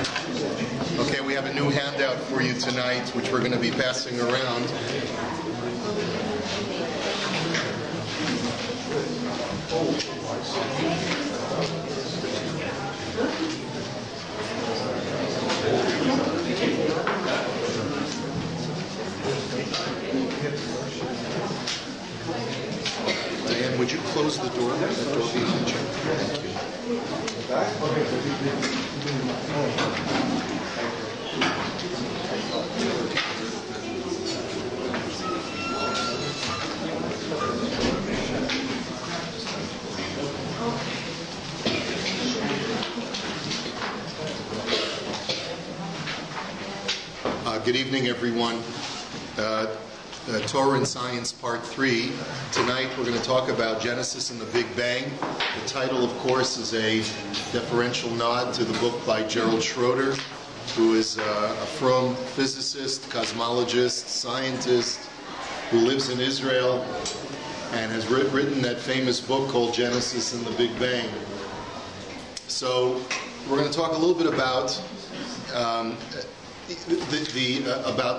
Okay, we have a new handout for you tonight, which we're going to be passing around. Diane, would you close the door? That door behind you. Thank you. Good evening, everyone. Torah and Science Part 3. Tonight we're going to talk about Genesis and the Big Bang. The title, of course, is a deferential nod to the book by Gerald Schroeder, who is a from physicist, cosmologist, scientist, who lives in Israel and has written that famous book called Genesis and the Big Bang. So we're going to talk a little bit about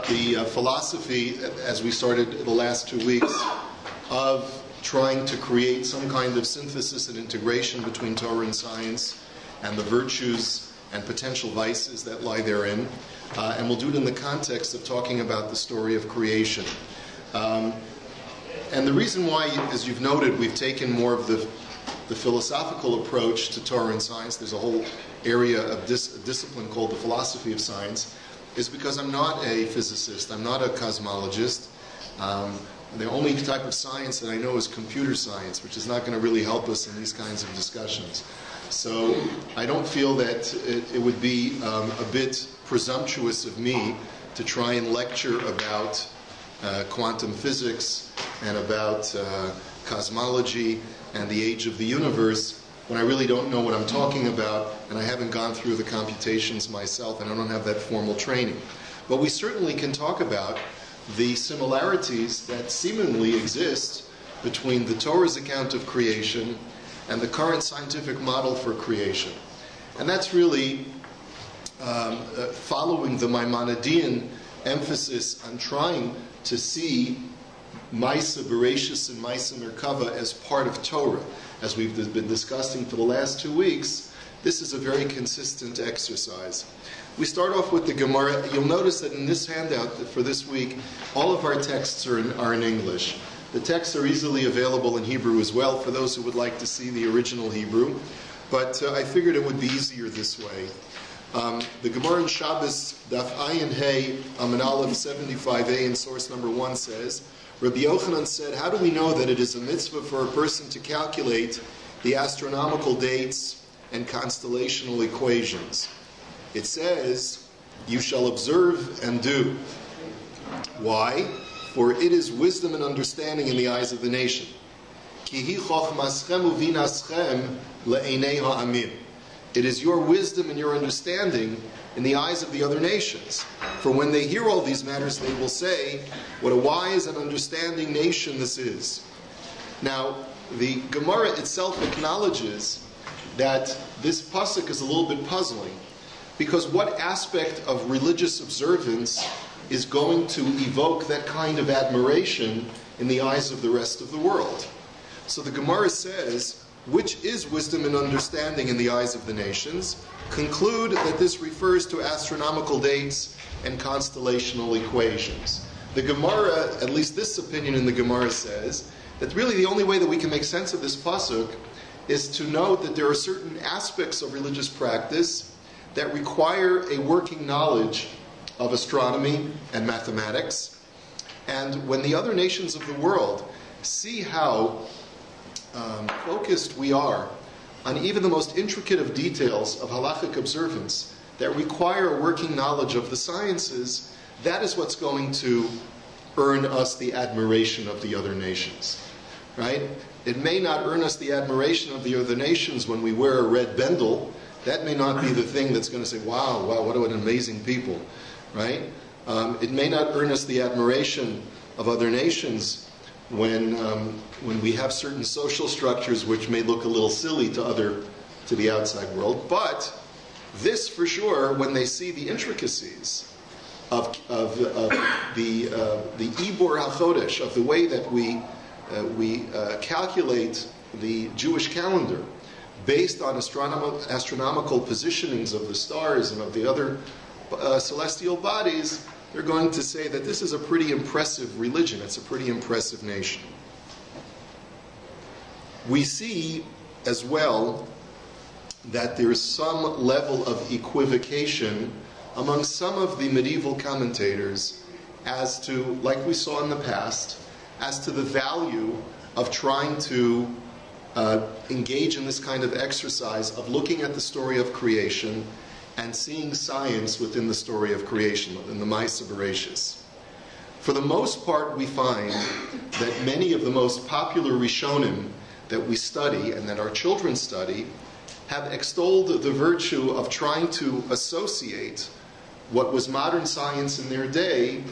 the philosophy, as we started the last 2 weeks, of trying to create some kind of synthesis and integration between Torah and science and the virtues and potential vices that lie therein. And we'll do it in the context of talking about the story of creation. And the reason why, as you've noted, we've taken more of the philosophical approach to Torah and science, there's a whole area of discipline called the philosophy of science, is because I'm not a physicist, I'm not a cosmologist. The only type of science that I know is computer science, which is not going to really help us in these kinds of discussions. So I don't feel that it would be a bit presumptuous of me to try and lecture about quantum physics and about cosmology and the age of the universe when I really don't know what I'm talking about, and I haven't gone through the computations myself, and I don't have that formal training. But we certainly can talk about the similarities that seemingly exist between the Torah's account of creation and the current scientific model for creation. And that's really following the Maimonidean emphasis on trying to see Maisa Bereshis and Maisa Merkava as part of Torah. As we've been discussing for the last 2 weeks, this is a very consistent exercise. We start off with the Gemara. You'll notice that in this handout for this week, all of our texts are in English. The texts are easily available in Hebrew as well for those who would like to see the original Hebrew. But I figured it would be easier this way. The Gemara in Shabbos, Daf Ayin Hey, Amin Aleph 75a, in source number 1 says, Rabbi Yochanan said, how do we know that it is a mitzvah for a person to calculate the astronomical dates and constellational equations? It says, you shall observe and do. Why? For it is wisdom and understanding in the eyes of the nation. Ki hi chochmaschem uvinaschem le'einei ha'amim. It is your wisdom and your understanding in the eyes of the other nations. For when they hear all these matters, they will say, what a wise and understanding nation this is. Now, the Gemara itself acknowledges that this pasuk is a little bit puzzling, because what aspect of religious observance is going to evoke that kind of admiration in the eyes of the rest of the world? So the Gemara says, which is wisdom and understanding in the eyes of the nations, conclude that this refers to astronomical dates and constellational equations. The Gemara, at least this opinion in the Gemara, says that really the only way that we can make sense of this pasuk is to note that there are certain aspects of religious practice that require a working knowledge of astronomy and mathematics. And when the other nations of the world see how focused we are on even the most intricate of details of halachic observance that require a working knowledge of the sciences, that is what's going to earn us the admiration of the other nations, right? It may not earn us the admiration of the other nations when we wear a red bendel. That may not be the thing that's going to say, wow, what an amazing people, right? It may not earn us the admiration of other nations when we have certain social structures which may look a little silly to the outside world, but This, for sure, when they see the intricacies of the Ibor HaChodesh, of the way that we calculate the Jewish calendar based on astronomical positionings of the stars and of the other celestial bodies, they're going to say that this is a pretty impressive religion. It's a pretty impressive nation. We see as well that there is some level of equivocation among some of the medieval commentators as to, like we saw in the past, as to the value of trying to engage in this kind of exercise of looking at the story of creation and seeing science within the story of creation, in the Maisa Bereshis. For the most part, we find that many of the most popular Rishonim that we study and that our children study have extolled the virtue of trying to associate what was modern science in their day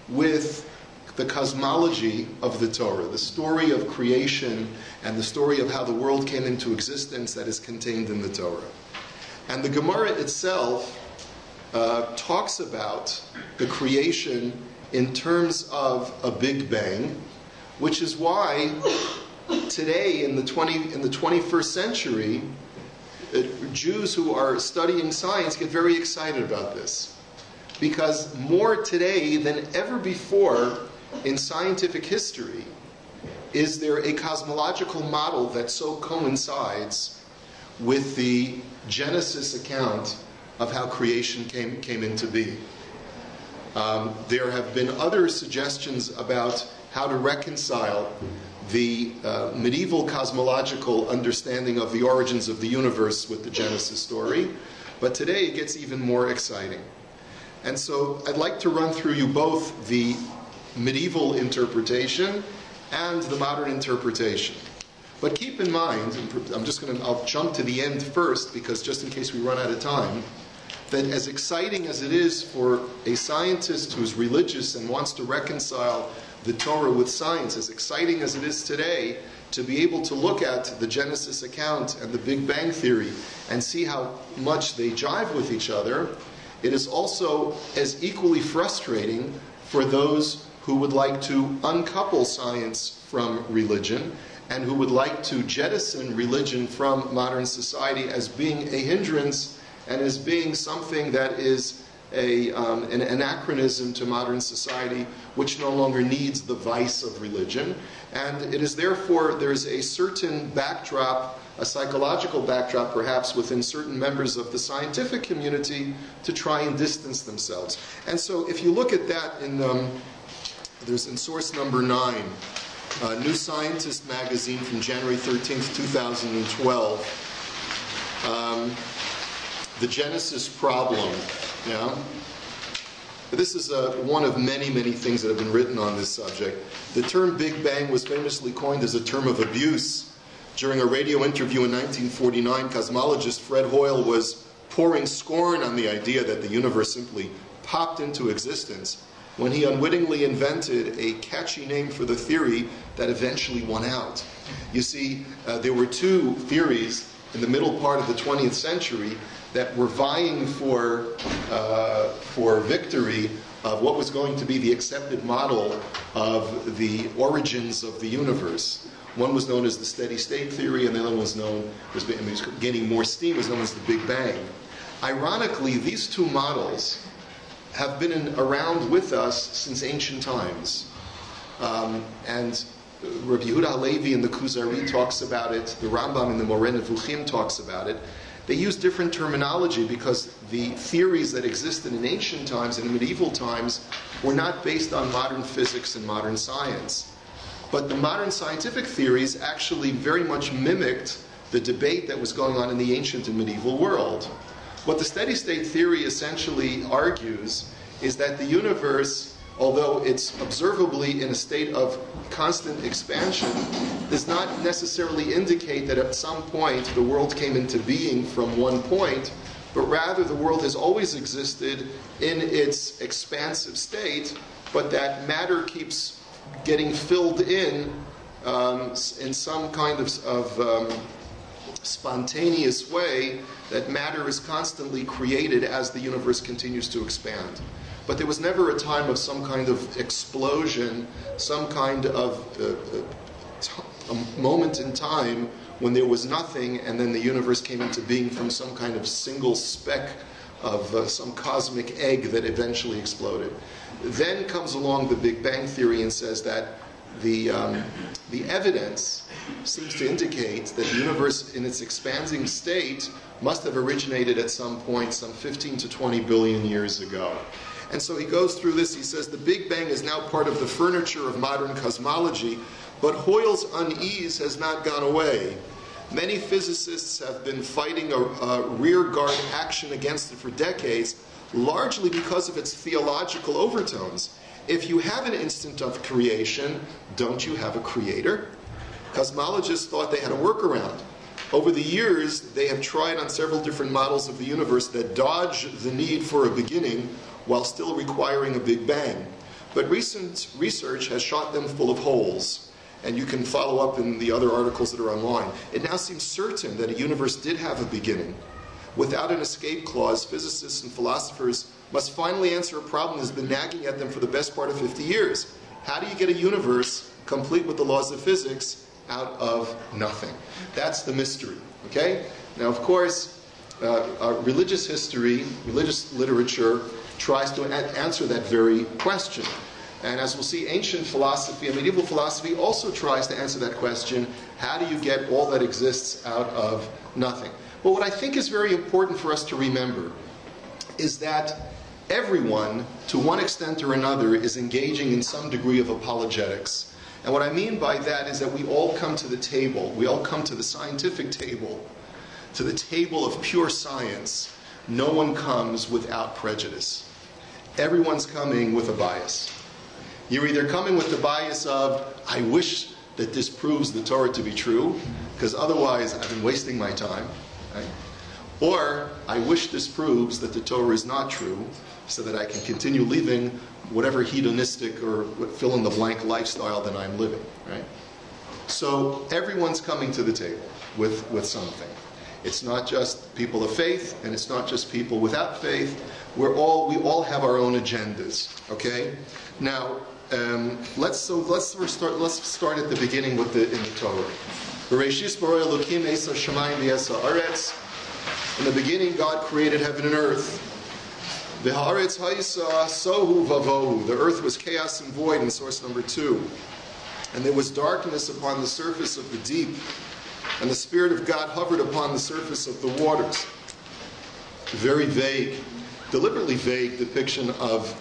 with the cosmology of the Torah, the story of creation and the story of how the world came into existence that is contained in the Torah. And the Gemara itself talks about the creation in terms of a Big Bang, which is why today in the 21st century, Jews who are studying science get very excited about this. Because more today than ever before in scientific history is there a cosmological model that so coincides with the Genesis account of how creation came into being. There have been other suggestions about how to reconcile the medieval cosmological understanding of the origins of the universe with the Genesis story, but today it gets even more exciting. And so I'd like to run through you both the medieval interpretation and the modern interpretation. But keep in mind, I'll jump to the end first, because just in case we run out of time, that as exciting as it is for a scientist who's religious and wants to reconcile the Torah with science, as exciting as it is today to be able to look at the Genesis account and the Big Bang Theory and see how much they jive with each other, it is also as equally frustrating for those who would like to uncouple science from religion and who would like to jettison religion from modern society as being a hindrance and as being something that is an anachronism to modern society, which no longer needs the vice of religion. And it is therefore, there's a certain backdrop, a psychological backdrop perhaps within certain members of the scientific community to try and distance themselves. And so if you look at that there's in source number 9, New Scientist magazine from January 13th, 2012, the Genesis problem. Yeah? This is one of many, many things that have been written on this subject. The term Big Bang was famously coined as a term of abuse. During a radio interview in 1949, cosmologist Fred Hoyle was pouring scorn on the idea that the universe simply popped into existence when he unwittingly invented a catchy name for the theory that eventually won out. You see, there were two theories in the middle part of the 20th century that were vying for victory of what was going to be the accepted model of the origins of the universe. One was known as the steady state theory, and the other was known as, gaining more steam, was known as the Big Bang. Ironically, these two models have been around with us since ancient times. And Rabbi Yehuda Halevi in the Kuzari talks about it, the Rambam in the Moreh Nevuchim talks about it. They use different terminology because the theories that existed in ancient times and in medieval times were not based on modern physics and modern science. But the modern scientific theories actually very much mimicked the debate that was going on in the ancient and medieval world. What the steady state theory essentially argues is that the universe, although it's observably in a state of constant expansion, does not necessarily indicate that at some point the world came into being from one point, but rather the world has always existed in its expansive state, but that matter keeps getting filled in some kind of spontaneous way that matter is constantly created as the universe continues to expand. But there was never a time of some kind of explosion, some kind of a moment in time when there was nothing and then the universe came into being from some kind of single speck of some cosmic egg that eventually exploded. Then comes along the Big Bang Theory and says that the evidence seems to indicate that the universe in its expanding state must have originated at some point some 15 to 20 billion years ago. And so he goes through this. He says the Big Bang is now part of the furniture of modern cosmology, but Hoyle's unease has not gone away. Many physicists have been fighting a rearguard action against it for decades, largely because of its theological overtones. If you have an instant of creation, don't you have a creator? Cosmologists thought they had a workaround. Over the years, they have tried on several different models of the universe that dodge the need for a beginning while still requiring a Big Bang. But recent research has shot them full of holes. And you can follow up in the other articles that are online. It now seems certain that a universe did have a beginning. Without an escape clause, physicists and philosophers must finally answer a problem that has been nagging at them for the best part of 50 years. How do you get a universe complete with the laws of physics out of nothing? That's the mystery, okay? Now, of course, religious history, religious literature tries to answer that very question. And as we'll see, ancient philosophy and medieval philosophy also tries to answer that question, how do you get all that exists out of nothing? But what I think is very important for us to remember is that everyone, to one extent or another, is engaging in some degree of apologetics. And what I mean by that is that we all come to the table, we all come to the scientific table, to the table of pure science. No one comes without prejudice. Everyone's coming with a bias. You're either coming with the bias of, I wish that this proves the Torah to be true, because otherwise I've been wasting my time. Right? Or, I wish this proves that the Torah is not true, so that I can continue living whatever hedonistic or fill-in-the-blank lifestyle that I'm living. Right? So everyone's coming to the table with something. It's not just people of faith, and it's not just people without faith. We all have our own agendas. Okay? Now, let's start at the beginning in the Torah. In the beginning, God created heaven and earth. The earth was chaos and void in source number 2. And there was darkness upon the surface of the deep, and the Spirit of God hovered upon the surface of the waters. Very vague, deliberately vague depiction of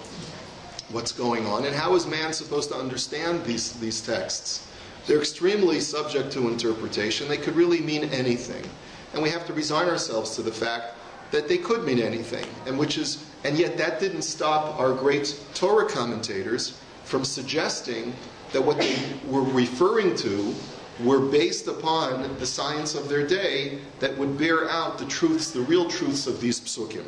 what's going on. And how is man supposed to understand these texts? They're extremely subject to interpretation. They could really mean anything. And we have to resign ourselves to the fact that they could mean anything. And yet that didn't stop our great Torah commentators from suggesting that what they were referring to were based upon the science of their day that would bear out the truths, the real truths of these psukim.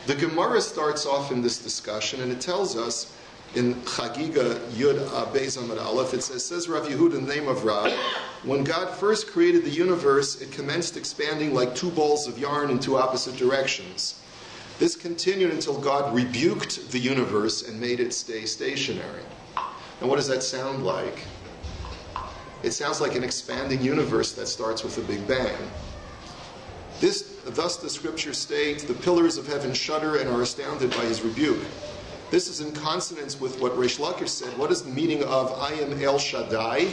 The Gemara starts off in this discussion, and it tells us in Chagiga Yud Beis Amud Aleph, it says Rav Yehuda in the name of Rav, when God first created the universe, it commenced expanding like two balls of yarn in two opposite directions. This continued until God rebuked the universe and made it stay stationary. And what does that sound like? It sounds like an expanding universe that starts with a Big Bang. Thus the scripture states, the pillars of heaven shudder and are astounded by his rebuke. This is in consonance with what Reish Lakish said. What is the meaning of I am El Shaddai?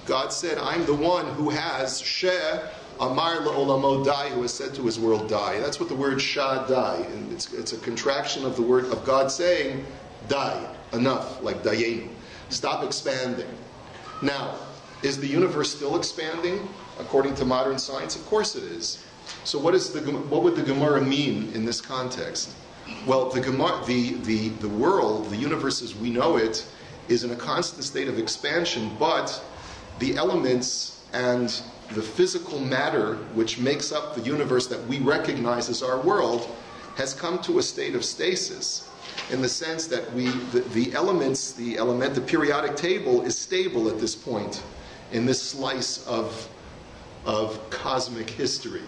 God said, I'm the one who has Sheh Amar La'olamo Dai, who has said to his world, die. That's what the word Shaddai, and it's a contraction of the word of God saying, die, enough, like Dayenu. Stop expanding. Now, is the universe still expanding according to modern science? Of course it is. So what would the Gemara mean in this context? Well, the world, the universe as we know it, is in a constant state of expansion, but the elements and the physical matter which makes up the universe that we recognize as our world has come to a state of stasis, in the sense that the periodic table is stable at this point, in this slice of of cosmic history.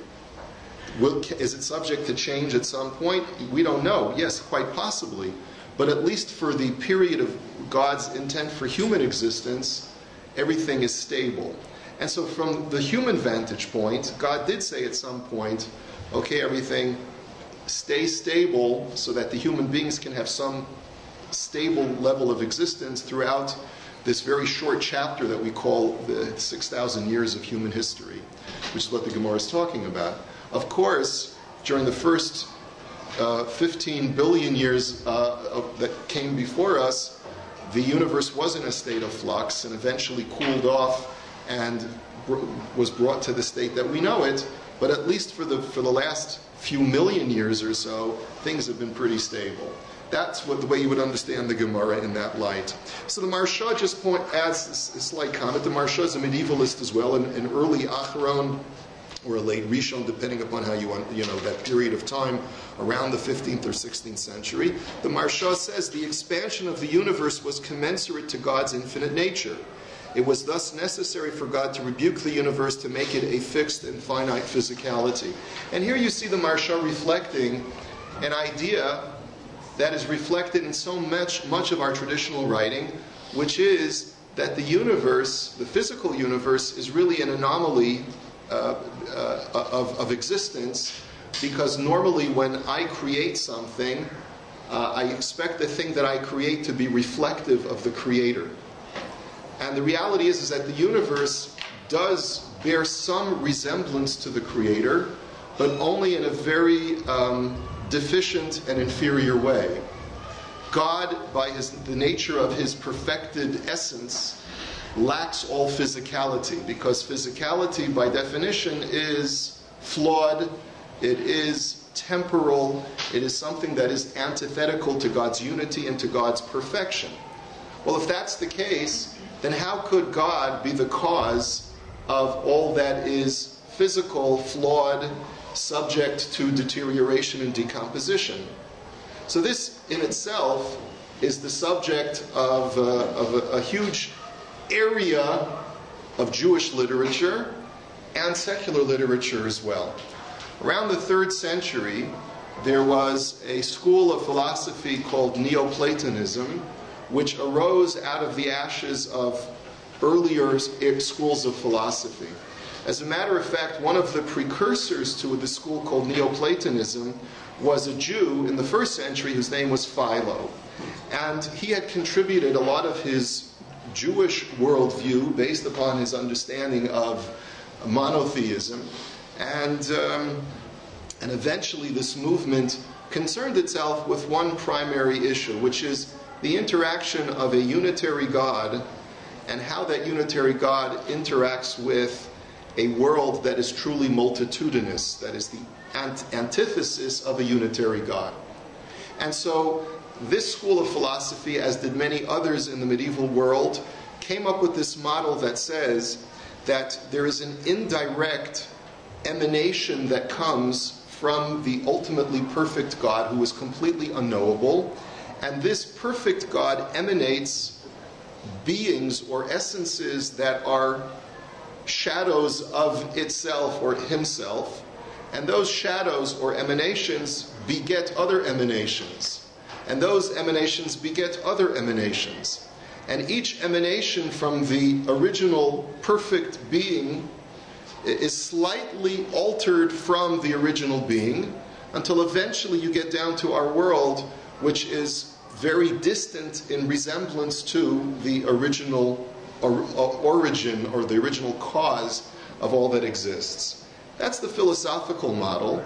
Is it subject to change at some point? We don't know. Yes, quite possibly. But at least for the period of God's intent for human existence, everything is stable. And so from the human vantage point, God did say at some point, okay, everything stay stable so that the human beings can have some stable level of existence throughout this very short chapter that we call the 6,000 years of human history, which is what the Gemara is talking about. Of course, during the first 15 billion years that came before us, the universe was in a state of flux and eventually cooled off and was brought to the state that we know it. But at least for the last few million years or so, things have been pretty stable. That's the way you would understand the Gemara in that light. So the Maharsha just adds a slight comment. The Maharsha is a medievalist as well, an early Acharon or a late Rishon, depending upon how you know that period of time, around the 15th or 16th century. The Maharsha says the expansion of the universe was commensurate to God's infinite nature. It was thus necessary for God to rebuke the universe to make it a fixed and finite physicality. And here you see the Maharsha reflecting an idea that is reflected in so much of our traditional writing, which is that the universe, the physical universe, is really an anomaly of existence, because normally when I create something, I expect the thing that I create to be reflective of the Creator. And the reality is that the universe does bear some resemblance to the Creator, but only in a very deficient and inferior way. God, by the nature of his perfected essence, lacks all physicality, because physicality, by definition, is flawed, it is temporal, it is something that is antithetical to God's unity and to God's perfection. Well, if that's the case, then how could God be the cause of all that is physical, flawed, subject to deterioration and decomposition? So this in itself is the subject of a huge area of Jewish literature and secular literature as well. Around the 3rd century, there was a school of philosophy called Neoplatonism, which arose out of the ashes of earlier schools of philosophy. As a matter of fact, one of the precursors to the school called Neoplatonism was a Jew in the 1st century whose name was Philo. And he had contributed a lot of his Jewish worldview based upon his understanding of monotheism. And eventually this movement concerned itself with one primary issue, which is the interaction of a unitary God and how that unitary God interacts with a world that is truly multitudinous, that is the antithesis of a unitary God. And so this school of philosophy, as did many others in the medieval world, came up with this model that says that there is an indirect emanation that comes from the ultimately perfect God who is completely unknowable, and this perfect God emanates beings or essences that are shadows of itself or himself, and those shadows or emanations beget other emanations, and those emanations beget other emanations, and each emanation from the original perfect being is slightly altered from the original being until eventually you get down to our world, which is very distant in resemblance to the original origin or the original cause of all that exists. That's the philosophical model,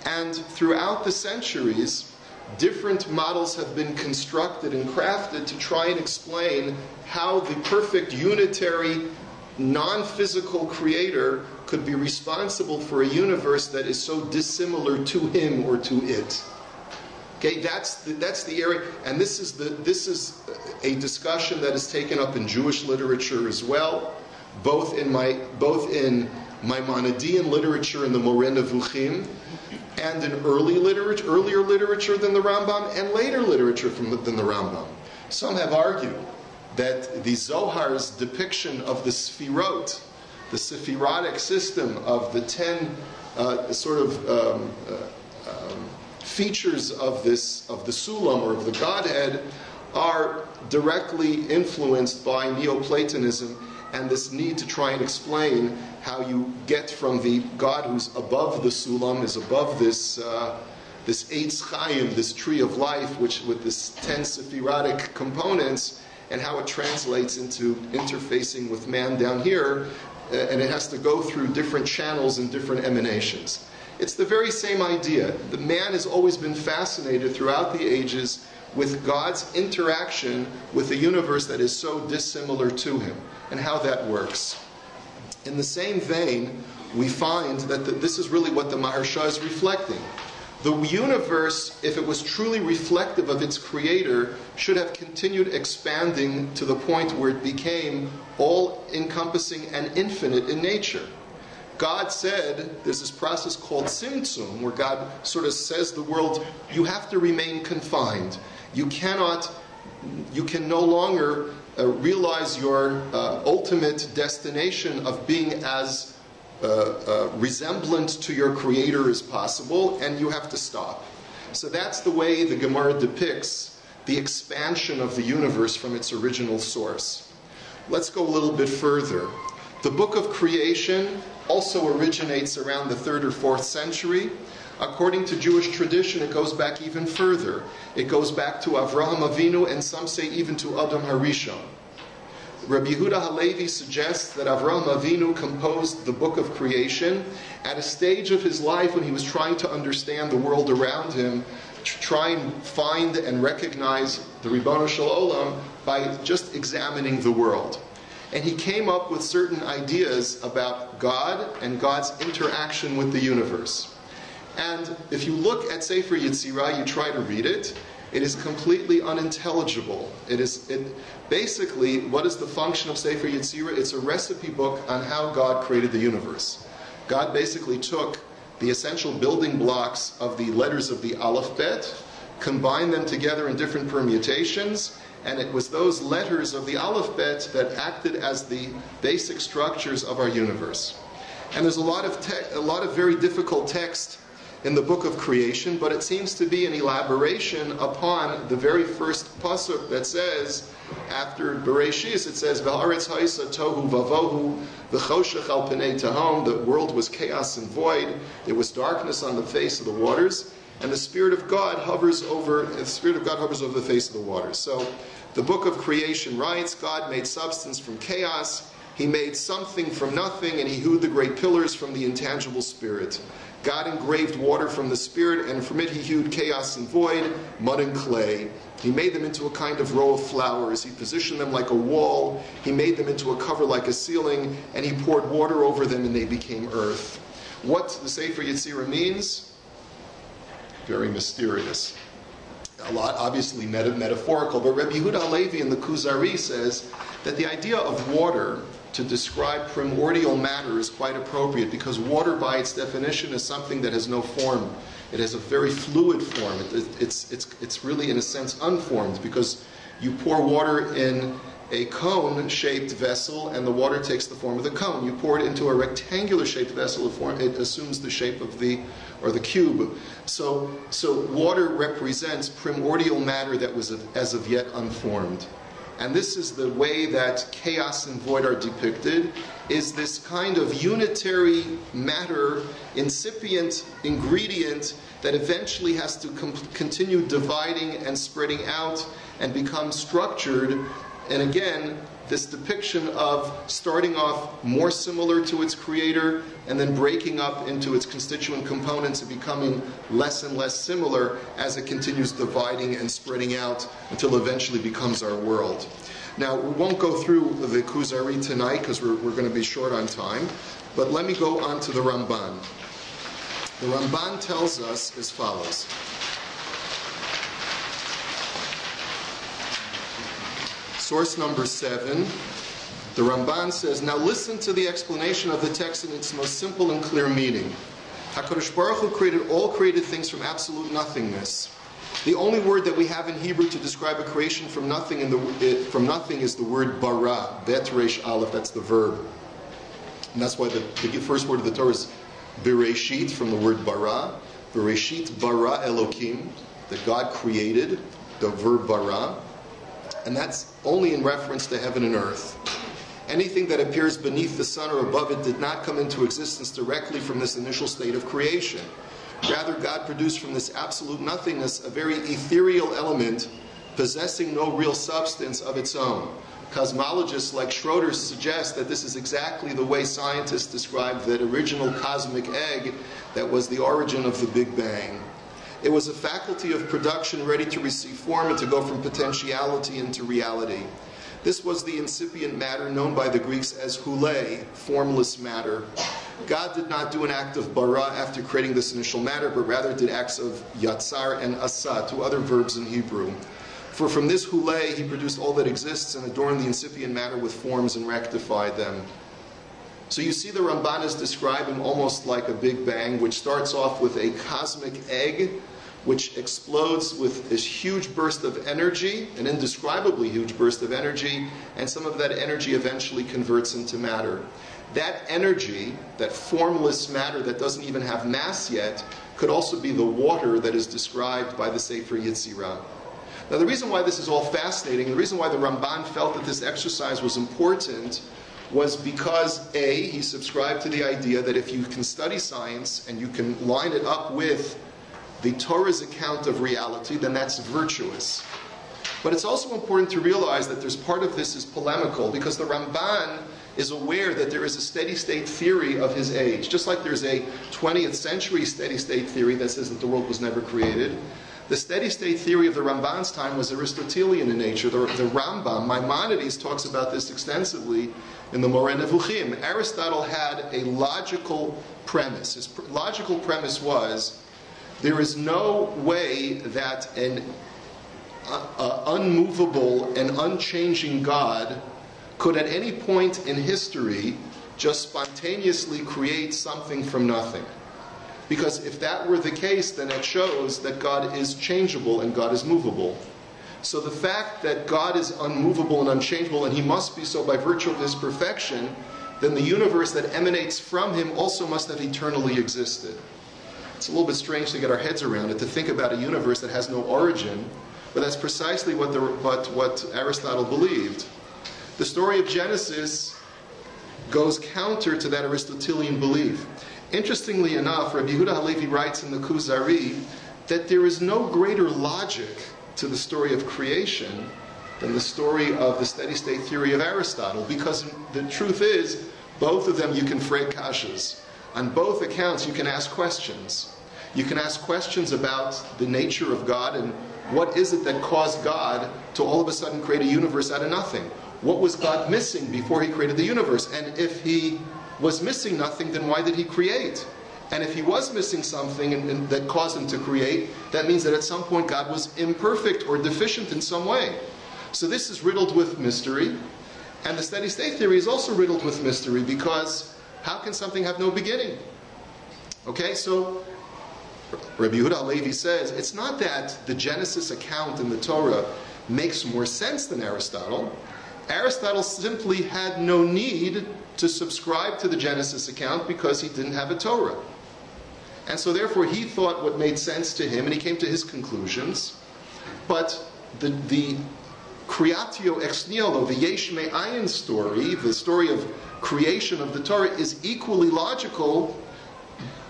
and throughout the centuries, different models have been constructed and crafted to try and explain how the perfect unitary non-physical creator could be responsible for a universe that is so dissimilar to him or to it. Okay, that's the area, and this is a discussion that is taken up in Jewish literature as well, both in Maimonidean literature in the Moreh Nevuchim, and in earlier literature than the Rambam, and later literature than the Rambam. Some have argued that the Zohar's depiction of the Sfirot, the Sephirotic system of the 10 features of the Sulam, or of the Godhead, are directly influenced by Neoplatonism and this need to try and explain how you get from the God who's above the Sulam, is above this Eitz Chaim, this tree of life, which with this 10 Sephirotic components, and how it translates into interfacing with man down here, and it has to go through different channels and different emanations. It's the very same idea. The man has always been fascinated throughout the ages with God's interaction with a universe that is so dissimilar to him, and how that works. In the same vein, we find that this is really what the Maharsha is reflecting. The universe, if it was truly reflective of its creator, should have continued expanding to the point where it became all-encompassing and infinite in nature. God said, there's this process called Tzimtzum, where God sort of says to the world, you have to remain confined. You can no longer realize your ultimate destination of being as resemblant to your creator as possible, and you have to stop. So that's the way the Gemara depicts the expansion of the universe from its original source. Let's go a little bit further. The book of creation also originates around the 3rd or 4th century. According to Jewish tradition, it goes back even further. It goes back to Avraham Avinu, and some say even to Adam Harishon. Rabbi Yehuda Halevi suggests that Avraham Avinu composed the book of creation at a stage of his life when he was trying to understand the world around him, to try and find and recognize the Ribono Shel Olam by just examining the world. And he came up with certain ideas about God and God's interaction with the universe. And if you look at Sefer Yetzirah, you try to read it, it is completely unintelligible. Basically, what is the function of Sefer Yetzirah? It's a recipe book on how God created the universe. God basically took the essential building blocks of the letters of the Aleph Bet, combined them together in different permutations, and it was those letters of the Aleph Bet that acted as the basic structures of our universe. And there's a lot of very difficult text in the book of creation, but it seems to be an elaboration upon the very first pasuk that says, after Bereshis, it says, "V'haaretz ha'isa tohu vavohu v'choshech al pnei tahom." The world was chaos and void. There was darkness on the face of the waters, and the Spirit of God hovers over the face of the waters. So, the book of creation writes, God made substance from chaos. He made something from nothing, and he hewed the great pillars from the intangible spirit. God engraved water from the spirit, and from it he hewed chaos and void, mud and clay. He made them into a kind of row of flowers. He positioned them like a wall. He made them into a cover like a ceiling, and he poured water over them, and they became earth. What the Sefer Yetzirah means? Very mysterious. A lot, obviously, metaphorical, but Rabbi Yehuda Halevi in the Kuzari says that the idea of water to describe primordial matter is quite appropriate, because water by its definition is something that has no form. It has a very fluid form. It's really, in a sense, unformed, because you pour water in a cone-shaped vessel and the water takes the form of the cone. You pour it into a rectangular-shaped vessel, it assumes the shape of the cube. So water represents primordial matter that was as of yet unformed. And this is the way that chaos and void are depicted, is this kind of unitary matter, incipient ingredient that eventually has to continue dividing and spreading out and become structured. And again, this depiction of starting off more similar to its creator and then breaking up into its constituent components and becoming less and less similar as it continues dividing and spreading out until eventually becomes our world. Now, we won't go through the Kuzari tonight because we're going to be short on time, but let me go on to the Ramban. The Ramban tells us as follows. Source number 7, the Ramban says, now listen to the explanation of the text in its most simple and clear meaning. HaKadosh Baruch Hu created all created things from absolute nothingness. The only word that we have in Hebrew to describe a creation from nothing is the word bara, bet resh aleph, that's the verb. And that's why the first word of the Torah is Bereshit, from the word bara. Bereshit bara Elokim, that God created, the verb bara. And that's only in reference to heaven and earth. Anything that appears beneath the sun or above it did not come into existence directly from this initial state of creation. Rather, God produced from this absolute nothingness a very ethereal element possessing no real substance of its own. Cosmologists like Schroeder suggest that this is exactly the way scientists describe that original cosmic egg that was the origin of the Big Bang. It was a faculty of production ready to receive form and to go from potentiality into reality. This was the incipient matter known by the Greeks as hule, formless matter. God did not do an act of bara after creating this initial matter, but rather did acts of yatzar and asa, two other verbs in Hebrew. For from this hule he produced all that exists and adorned the incipient matter with forms and rectified them. So you see the Ramban is describing almost like a Big Bang, which starts off with a cosmic egg, which explodes with this huge burst of energy, an indescribably huge burst of energy, and some of that energy eventually converts into matter. That energy, that formless matter that doesn't even have mass yet, could also be the water that is described by the Sefer Yetzirah. Now the reason why this is all fascinating, the reason why the Ramban felt that this exercise was important, was because A, he subscribed to the idea that if you can study science and you can line it up with the Torah's account of reality, then that's virtuous. But it's also important to realize that there's part of this is polemical, because the Ramban is aware that there is a steady-state theory of his age. Just like there's a 20th century steady-state theory that says that the world was never created, the steady-state theory of the Ramban's time was Aristotelian in nature. The Rambam, Maimonides, talks about this extensively in the Moreh Nevuchim. Aristotle had a logical premise. His logical premise was, there is no way that an unmovable and unchanging God could at any point in history just spontaneously create something from nothing. Because if that were the case, then it shows that God is changeable and God is movable. So the fact that God is unmovable and unchangeable, and he must be so by virtue of his perfection, then the universe that emanates from him also must have eternally existed. It's a little bit strange to get our heads around it, to think about a universe that has no origin, but that's precisely what Aristotle believed. The story of Genesis goes counter to that Aristotelian belief. Interestingly enough, Rabbi Yehuda Halevi writes in the Kuzari that there is no greater logic to the story of creation than the story of the steady-state theory of Aristotle, because the truth is, both of them you can freight kashas. On both accounts you can ask questions. You can ask questions about the nature of God and what is it that caused God to all of a sudden create a universe out of nothing? What was God missing before he created the universe? And if he was missing nothing, then why did he create? And if he was missing something and that caused him to create, that means that at some point God was imperfect or deficient in some way. So this is riddled with mystery. And the steady-state theory is also riddled with mystery, because how can something have no beginning? Okay, so Rabbi Yehuda Halevi says, it's not that the Genesis account in the Torah makes more sense than Aristotle. Aristotle simply had no need to subscribe to the Genesis account because he didn't have a Torah. And so therefore he thought what made sense to him, and he came to his conclusions. But the Creatio ex nihilo, the Yesh Me'ayin story, the story of creation of the Torah, is equally logical,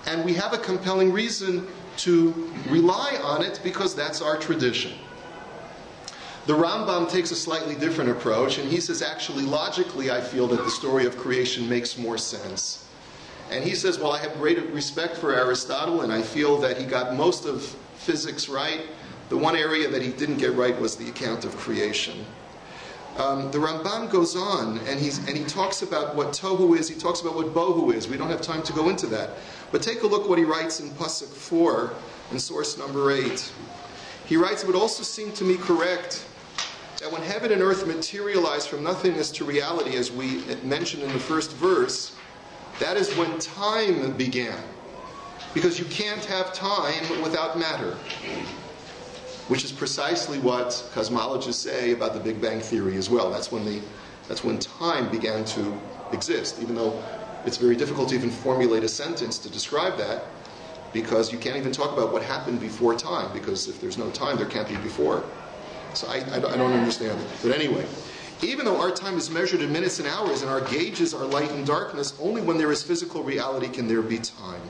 and we have a compelling reason to rely on it because that's our tradition. The Rambam takes a slightly different approach, and he says, actually, logically, I feel that the story of creation makes more sense. And he says, well, I have great respect for Aristotle, and I feel that he got most of physics right. The one area that he didn't get right was the account of creation. The Ramban goes on, and he talks about what tohu is, he talks about what bohu is. We don't have time to go into that. But take a look what he writes in Pasuk 4, in source number 8. He writes, it would also seem to me correct that when heaven and earth materialize from nothingness to reality, as we mentioned in the first verse, that is when time began. Because you can't have time without matter. Which is precisely what cosmologists say about the Big Bang Theory as well. That's when time began to exist. Even though it's very difficult to even formulate a sentence to describe that, because you can't even talk about what happened before time, because if there's no time, there can't be before. So I don't understand it. But anyway, even though our time is measured in minutes and hours, and our gauges are light and darkness, only when there is physical reality can there be time.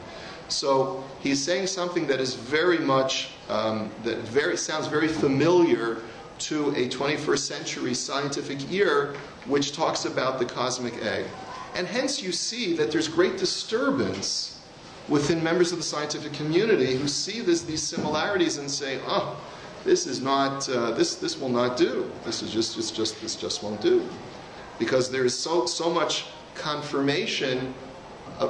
So he's saying something that is very much, sounds very familiar to a 21st century scientific ear, which talks about the cosmic egg. And hence you see that there's great disturbance within members of the scientific community who see these similarities and say, oh, this is not, this will not do. This just won't do. Because there is so much confirmation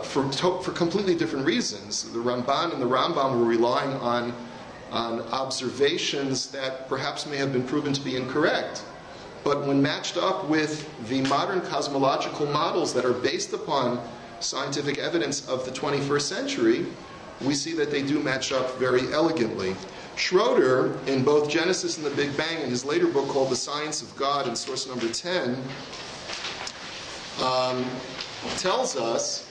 for completely different reasons. The Ramban and the Rambam were relying on observations that perhaps may have been proven to be incorrect. But when matched up with the modern cosmological models that are based upon scientific evidence of the 21st century, we see that they do match up very elegantly. Schroeder, in both Genesis and the Big Bang, in his later book called The Science of God, in source number 10, tells us,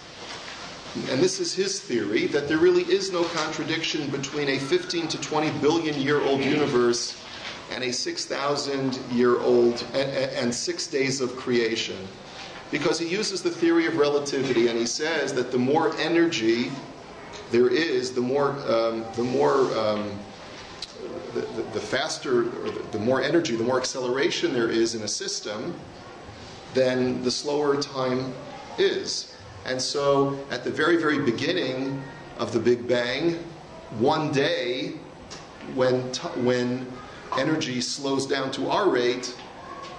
and this is his theory, that there really is no contradiction between a 15 to 20 billion year old universe and a 6,000 year old and 6 days of creation. Because he uses the theory of relativity, and he says that the more energy there is, the faster, or the more energy, the more acceleration there is in a system, then the slower time is. And so at the very, very beginning of the Big Bang, one day, when energy slows down to our rate,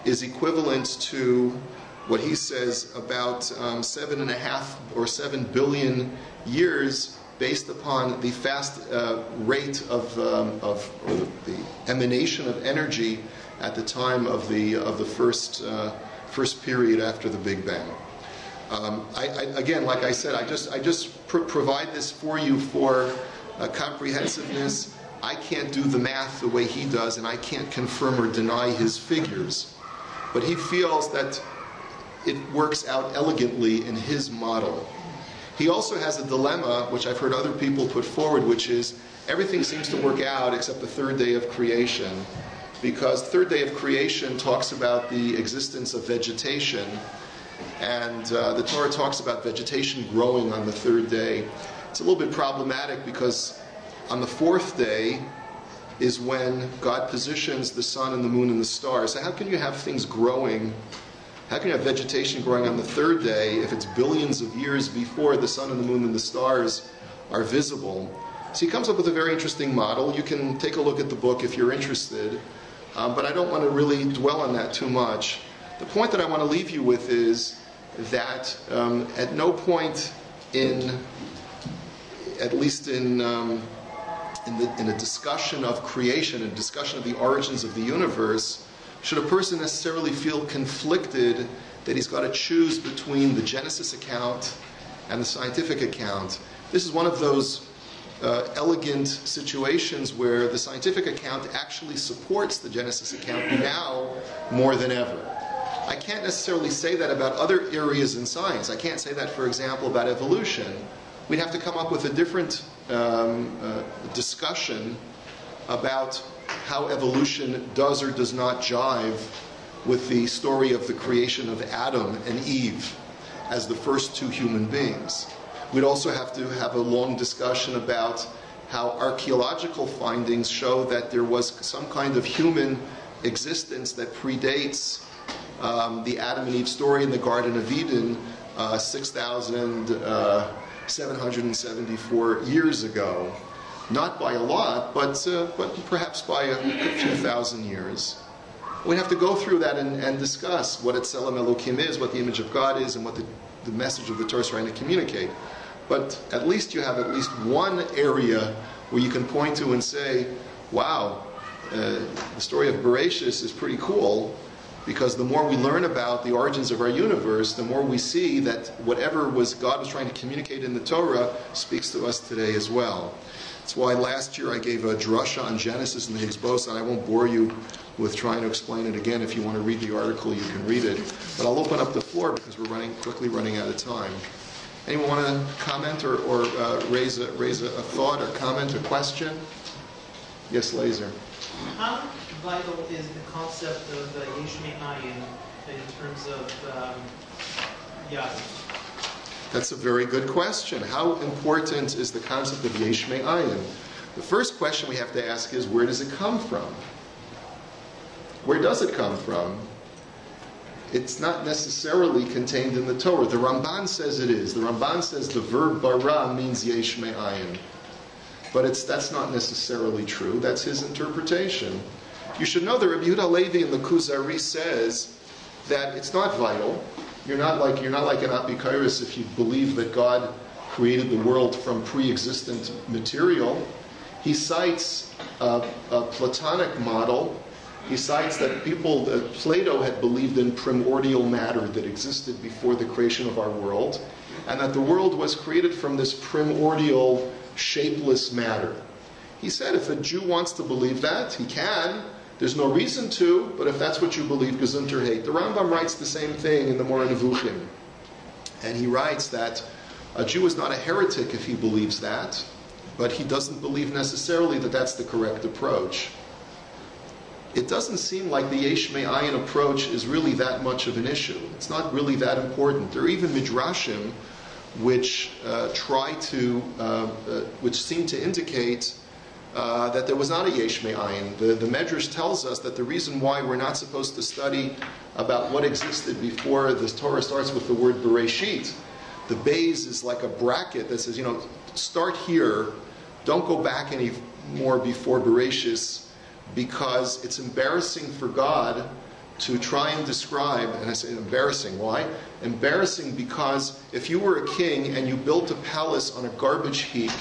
is equivalent to what he says about 7.5 or 7 billion years, based upon the fast rate of the emanation of energy at the time of the first period after the Big Bang. Again, like I said, I just provide this for you for comprehensiveness. I can't do the math the way he does, and I can't confirm or deny his figures. But he feels that it works out elegantly in his model. He also has a dilemma, which I've heard other people put forward, which is everything seems to work out except the third day of creation, because the third day of creation talks about the existence of vegetation, and the Torah talks about vegetation growing on the third day. It's a little bit problematic because on the fourth day is when God positions the sun and the moon and the stars. So how can you have things growing? How can you have vegetation growing on the third day if it's billions of years before the sun and the moon and the stars are visible? So he comes up with a very interesting model. You can take a look at the book if you're interested, but I don't want to really dwell on that too much. The point that I want to leave you with is that at no point at least in a discussion of creation, a discussion of the origins of the universe, should a person necessarily feel conflicted that he's got to choose between the Genesis account and the scientific account. This is one of those elegant situations where the scientific account actually supports the Genesis account now more than ever. I can't necessarily say that about other areas in science. I can't say that, for example, about evolution. We'd have to come up with a different discussion about how evolution does or does not jive with the story of the creation of Adam and Eve as the first two human beings. We'd also have to have a long discussion about how archaeological findings show that there was some kind of human existence that predates the Adam and Eve story in the Garden of Eden 6,774 years ago. Not by a lot, but perhaps by a few thousand years. We have to go through that and discuss what Tselem Elokim is, what the image of God is, and what the message of the Torah is trying to communicate. But at least you have at least one area where you can point to and say, wow, the story of Bereshis is pretty cool, because the more we learn about the origins of our universe, the more we see that whatever God was trying to communicate in the Torah speaks to us today as well. That's why last year I gave a drasha on Genesis and the Higgs boson. I won't bore you with trying to explain it again. If you want to read the article, you can read it. But I'll open up the floor because we're quickly running out of time. Anyone want to comment or raise a thought or comment or question? Yes, Laser. How vital is the concept of Yesh Me'ayin in terms of Yahweh? That's a very good question. How important is the concept of Yesh Me'ayin? The first question we have to ask is, where does it come from? Where does it come from? It's not necessarily contained in the Torah. The Ramban says it is. The Ramban says the verb bara means Yesh Me'ayin. But that's not necessarily true. That's his interpretation. You should know that Rabbi Yehuda Halevi in the Kuzari says that it's not vital. You're not like an Apikairos if you believe that God created the world from pre-existent material. He cites a Platonic model. He cites that Plato had believed in primordial matter that existed before the creation of our world, and that the world was created from this primordial, shapeless matter. He said if a Jew wants to believe that, he can. There's no reason to, but if that's what you believe, gesunter hate. The Rambam writes the same thing in the Moreh Nevuchim. And he writes that a Jew is not a heretic if he believes that, but he doesn't believe necessarily that that's the correct approach. It doesn't seem like the Yesh Me'ayin approach is really that much of an issue. It's not really that important. There are even midrashim which which seem to indicate that there was not a Yesh Me'ayin. The Medrash tells us that the reason why we're not supposed to study about what existed before the Torah starts with the word Bereshit. The Bays is like a bracket that says, start here, don't go back any more before Bereshis, because it's embarrassing for God to try and describe, and I say embarrassing, why? Embarrassing because if you were a king and you built a palace on a garbage heap,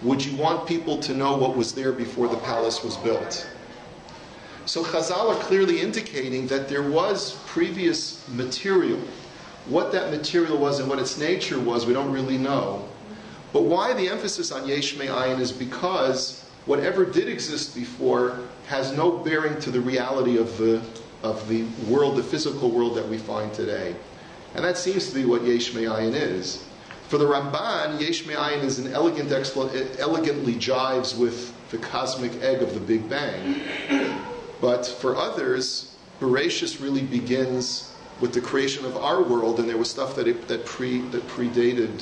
would you want people to know what was there before the palace was built? So Chazal are clearly indicating that there was previous material. What that material was and what its nature was, we don't really know. But why the emphasis on Yesh Me'ayin is because whatever did exist before has no bearing to the reality of the world, the physical world that we find today. And that seems to be what Yesh Me'ayin is. For the Ramban, Yesh Me'ayin is an elegantly jives with the cosmic egg of the Big Bang. But for others, Bereshis really begins with the creation of our world, and there was stuff that predated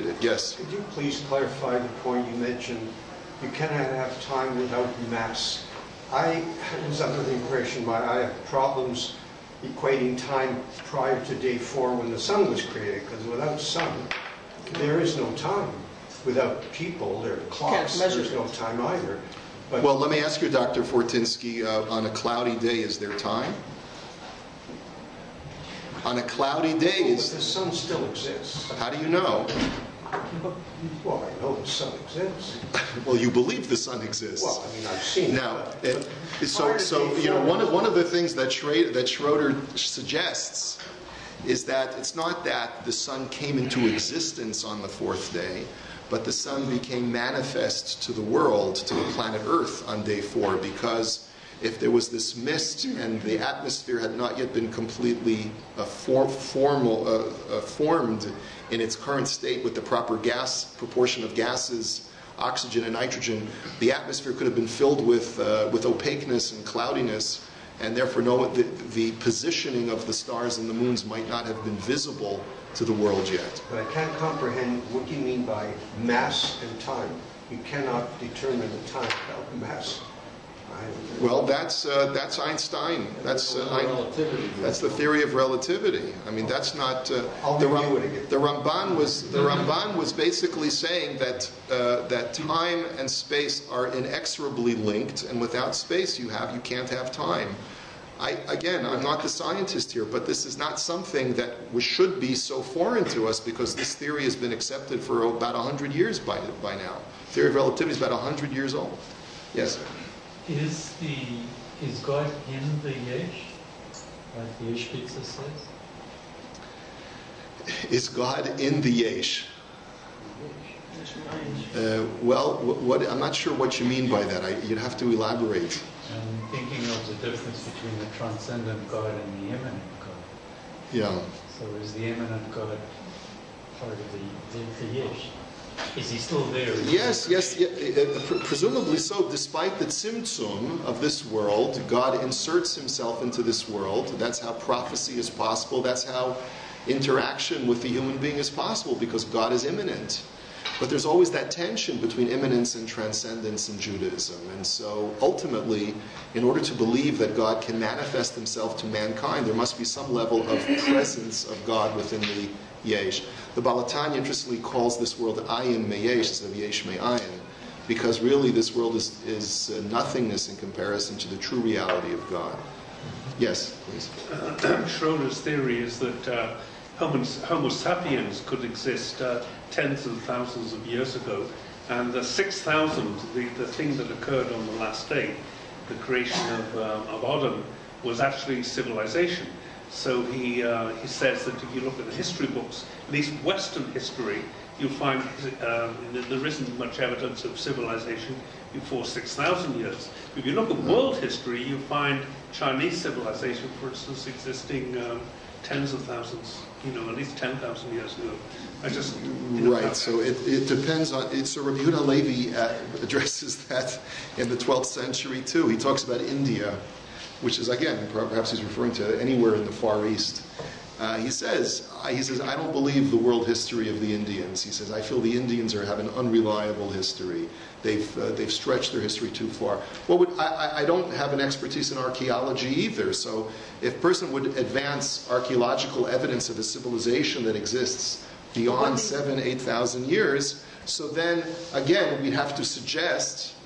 it. Yes? Could you please clarify the point you mentioned? You cannot have time without mass. I was under the impression I have problems equating time prior to day 4 when the sun was created, because without sun, there is no time. Without people, there are clocks, there's no time either. But well, let me ask you, Dr. Fortinsky, on a cloudy day, is there time? On a cloudy day, the sun still exists. How do you know? Well, I know the sun exists. Well, you believe the sun exists. Well, I mean, I've seen it. Now, one of the things that Schroeder suggests is that it's not that the sun came into existence on the 4th day, but the sun became manifest to the world, to the planet Earth on day 4, because if there was this mist and the atmosphere had not yet been completely formed in its current state with the proper gas proportion of gases, oxygen and nitrogen, the atmosphere could have been filled with opaqueness and cloudiness, and therefore the positioning of the stars and the moons might not have been visible to the world yet. But I can't comprehend what you mean by mass and time. You cannot determine the time without mass. Well, that's Einstein. That's the theory of relativity. I mean, that's not the Ramban was basically saying that time and space are inexorably linked, and without space you can't have time. I'm not the scientist here, but this is not something that should be so foreign to us, because this theory has been accepted for about 100 years by now. Theory of relativity is about 100 years old. Yes. Is God in the Yesh, like the Yesh Pizza says? Is God in the Yesh? I'm not sure what you mean by that. You'd have to elaborate. I'm thinking of the difference between the transcendent God and the immanent God. Yeah. So is the immanent God part of the Yesh? Is he still there? Yes, presumably so. Despite the tzimtzum of this world, God inserts himself into this world. That's how prophecy is possible. That's how interaction with the human being is possible, because God is immanent. But there's always that tension between immanence and transcendence in Judaism. And so ultimately, in order to believe that God can manifest himself to mankind, there must be some level of presence of God within the Yesh. The Baal HaTanya interestingly calls this world Ayin Meyesh instead of Yesh Me'ayin, because really this world is nothingness in comparison to the true reality of God. Yes, please. Schroeder's theory is that Homo sapiens could exist tens of thousands of years ago, and the 6,000, the thing that occurred on the last day, the creation of Adam, was actually civilization. So he says that if you look at the history books, at least Western history, you'll find there isn't much evidence of civilization before 6,000 years. If you look at world history, you find Chinese civilization, for instance, existing tens of thousands, at least 10,000 years ago. Right, so it depends on it. So Rabbi Yehuda Levi addresses that in the 12th century too. He talks about India, which is, again, perhaps he's referring to anywhere in the Far East. He says, I don't believe the world history of the Indians. He says, I feel the Indians have an unreliable history. They've stretched their history too far. I don't have an expertise in archaeology either. So if a person would advance archaeological evidence of a civilization that exists beyond 7,000 to 8,000 years, so then again we'd have to suggest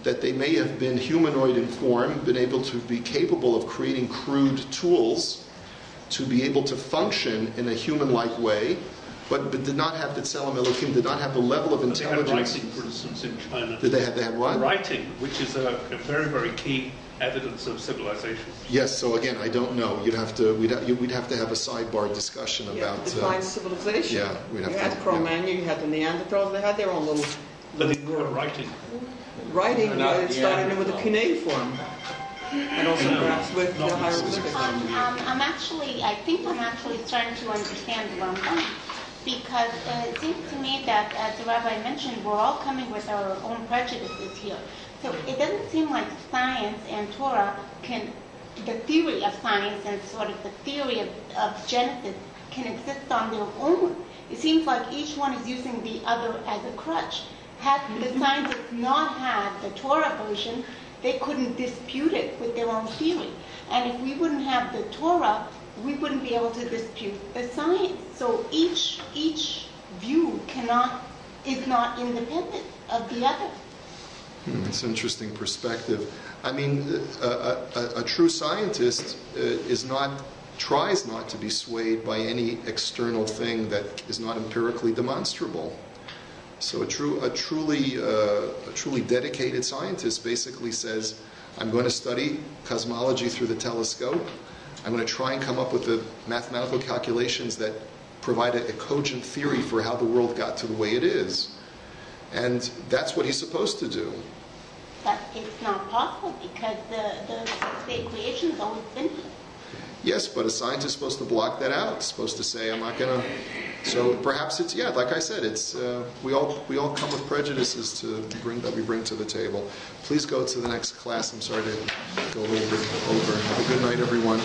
that they may have been humanoid in form, been able to be capable of creating crude tools to be able to function in a human-like way, but did not have the Tzelem Elohim, did not have the level of intelligence. They had writing, for instance, in China. They had what? Writing, which is a very, very key evidence of civilization. Yes, so again, I don't know. We'd have to have a sidebar discussion about... define civilization. Yeah, we'd have you had Cro-Magnon, you had the Neanderthals, they had their own little... But they were writing. Writing, it started with the cuneiform. And also perhaps with the hieroglyphics. I think I'm actually starting to understand where I'm going. Because it seems to me that, as the Rabbi mentioned, we're all coming with our own prejudices here. So it doesn't seem like science and Torah the theory of science and sort of the theory of Genesis can exist on their own. It seems like each one is using the other as a crutch. Had the scientists not had the Torah version, they couldn't dispute it with their own theory. And if we wouldn't have the Torah, we wouldn't be able to dispute the science. So each view is not independent of the other. It's an interesting perspective. I mean, a true scientist tries not to be swayed by any external thing that is not empirically demonstrable. So a truly dedicated scientist basically says, I'm going to study cosmology through the telescope. I'm going to try and come up with the mathematical calculations that provide a cogent theory for how the world got to the way it is. And that's what he's supposed to do. But it's not possible because the state creation has always been here. Yes, but a scientist is supposed to block that out. It's supposed to say, I'm not going to... So perhaps it's, like I said, it's we all come with prejudices that we bring to the table. Please go to the next class. I'm sorry to go a little bit over. Have a good night, everyone.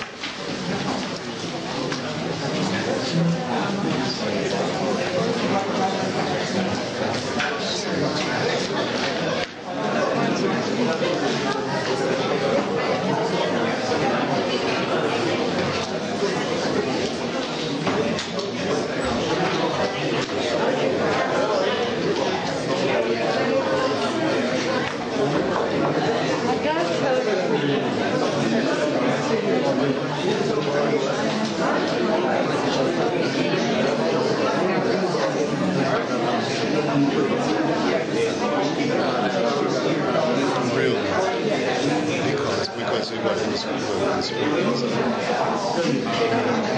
Because he was conservative.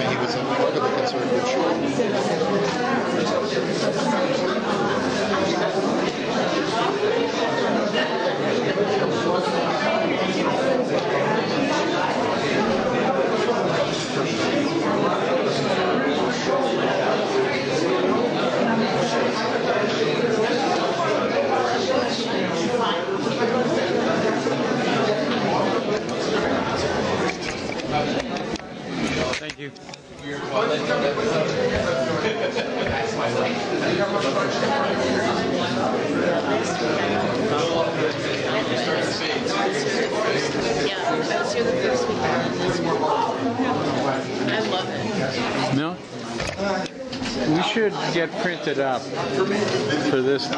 He was a part of the conservative church. should get printed up for this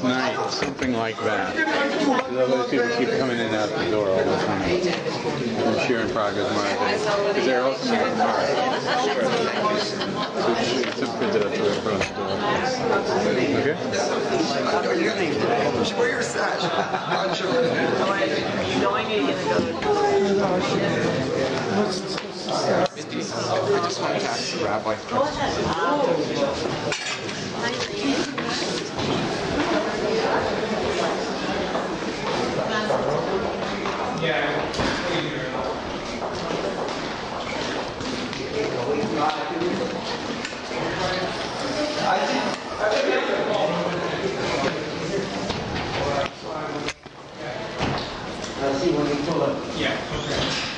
night, something like that. Because otherwise people keep coming in and out the door all the time. From Sheer in Progress Market. Because they're also making art. So some printed up for the front door. Okay? Where your sash? Are you going or are you going to go? I just wanted to ask the Rabbi. I see when we pull up. Yeah, okay.